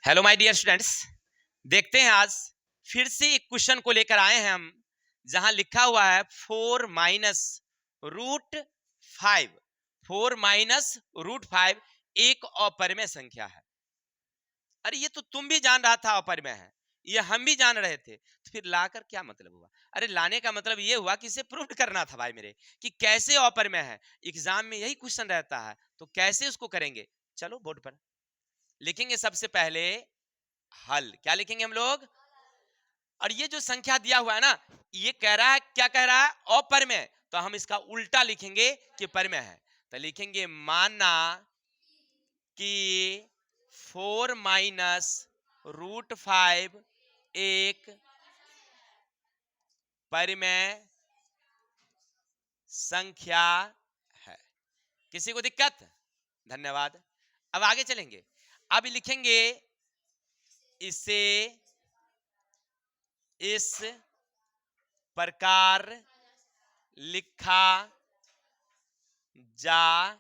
Hello my dear students, देखते हैं आज फिर से एक क्वेश्चन को लेकर आए हैं हम, जहां लिखा हुआ है 4 - √5। 4 - √5 एक अपरिमेय संख्या है। अरे ये तो तुम भी जान रहा था अपरिमेय है, ये हम भी जान रहे थे, तो फिर लाकर क्या मतलब हुआ? अरे लाने का मतलब ये हुआ कि इसे प्रूव करना था भाई मेरे, कि कैसे अपरिमेय है। एग्जाम में यही क्वेश्चन रहता है, तो कैसे उसको करेंगे। चलो बोर्ड पर लिखेंगे। सबसे पहले हल क्या लिखेंगे हम लोग। और ये जो संख्या दिया हुआ है ना, ये कह रहा है, क्या कह रहा है? अपरिमेय। तो हम इसका उल्टा लिखेंगे कि परिमेय है। तो लिखेंगे माना कि 4 - √5 एक परिमेय संख्या है। किसी को दिक्कत? धन्यवाद। अब आगे चलेंगे। अब लिखेंगे इसे इस प्रकार लिखा जा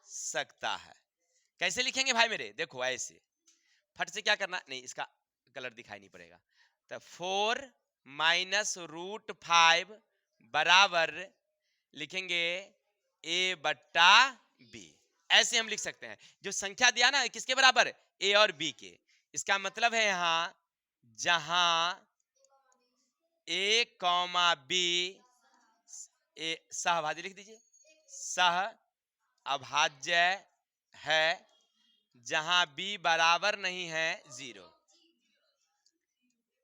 सकता है। कैसे लिखेंगे भाई मेरे? देखो ऐसे फट से क्या करना, नहीं इसका कलर दिखाई नहीं पड़ेगा। तो 4 - √5 बराबर लिखेंगे a/b। ऐसे हम लिख सकते हैं। जो संख्या दिया ना किसके बराबर? a और b के। इसका मतलब है यहां जहां a, b सहभाज्य लिख दीजिए, सह अभाज्य है, जहां b बराबर नहीं है 0।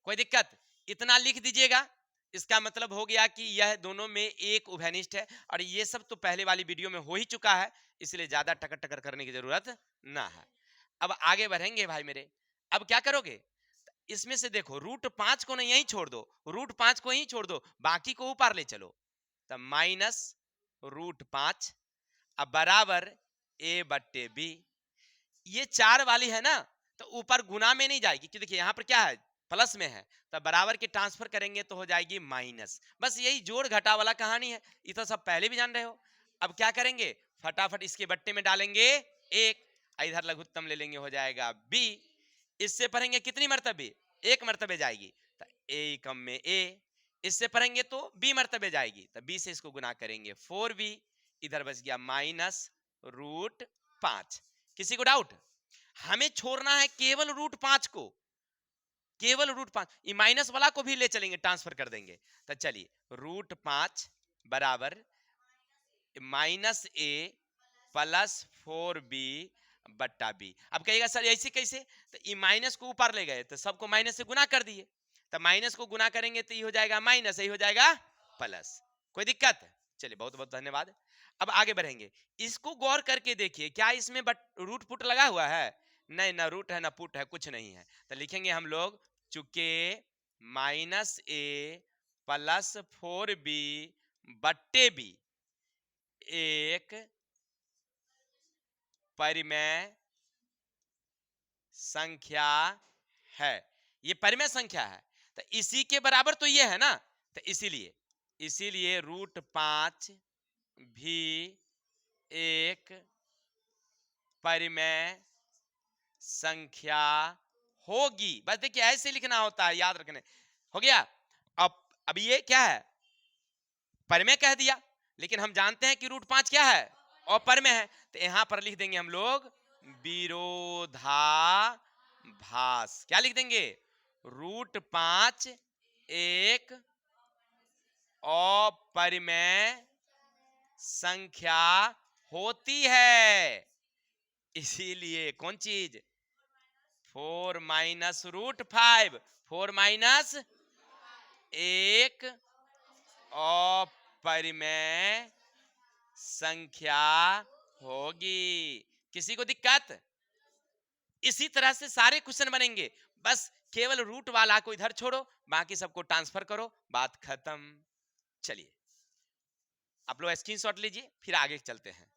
कोई दिक्कत? इतना लिख दीजिएगा। इसका मतलब हो गया कि यह दोनों में एक उभयनिष्ठ है। और ये सब तो पहले वाली वीडियो में हो ही चुका है, इसलिए ज्यादा टकर टकर करने की जरूरत ना है। अब आगे बढ़ेंगे भाई मेरे। अब क्या करोगे? इसमें से देखो √5 को नहीं यहीं छोड़ दो, √5 को यहीं छोड़ दो, बाकी को ऊपर ले चलो। तो -√5 अब बराबर a/b। ये 4 वाली है ना, तो ऊपर गुना में नहीं जाएगी, क्योंकि देखिए यहां पर क्या है, प्लस में है। तब बराबर के ट्रांसफर करेंगे तो हो जाएगी माइनस। बस यही जोड़ घटा वाला कहानी है, ये तो सब पहले भी जान रहे हो। अब क्या करेंगे? फटाफट इसके बट्टे में डालेंगे 1, इधर लघुत्तम ले लेंगे, हो जाएगा b। इससे पढ़ेंगे कितनी मर्तबे? 1 मर्तबे जाएगी, तो a कम में a। इससे पढ़ेंगे तो b मर्तबे जाएगी, तो b से इसको गुना करेंगे 4b। इधर बच गया -√5। किसी को डाउट? हमें छोड़ना है केवल √5 को, केवल √5। ये माइनस वाला को भी ले चलेंगे, ट्रांसफर कर देंगे। तो चलिए √5 बराबर -a + 4b/b। अब कहिएगा सर ऐसे कैसे? तो ये माइनस को ऊपर ले गए तो सबको माइनस से गुना कर दिए, तो माइनस को गुना करेंगे तो ये हो जाएगा माइनस, ये हो जाएगा प्लस। कोई दिक्कत? चलिए बहुत बहुत धन्यवाद। अब आगे बढ़ेंगे। इसको गौर करके देखिए, क्या इसमें रूट पुट लगा हुआ है? नहीं, ना रूट है ना पुट है, कुछ नहीं है। तो लिखेंगे हम लोग चूंकि -a + 4b/b एक परिमेय संख्या है। ये परिमेय संख्या है, तो इसी के बराबर तो ये है ना, तो इसीलिए √5 भी एक परिमेय संख्या होगी। बस देखिए ऐसे लिखना होता है, याद रखने। हो गया। अब ये क्या है? परिमेय कह दिया, लेकिन हम जानते हैं कि √5 क्या है? अपरिमेय है। तो यहां पर लिख देंगे हम लोग विरोधाभास। क्या लिख देंगे? √5 एक अपरिमेय संख्या होती है। इसीलिए कौन चीज? 4 - √5, 4 एक अपरिमेय संख्या होगी। किसी को दिक्कत? इसी तरह से सारे क्वेश्चन बनेंगे। बस केवल रूट वाला को इधर छोड़ो, बाकी सबको ट्रांसफर करो, बात खत्म। चलिए आप लोग स्क्रीनशॉट लीजिए, फिर आगे चलते हैं।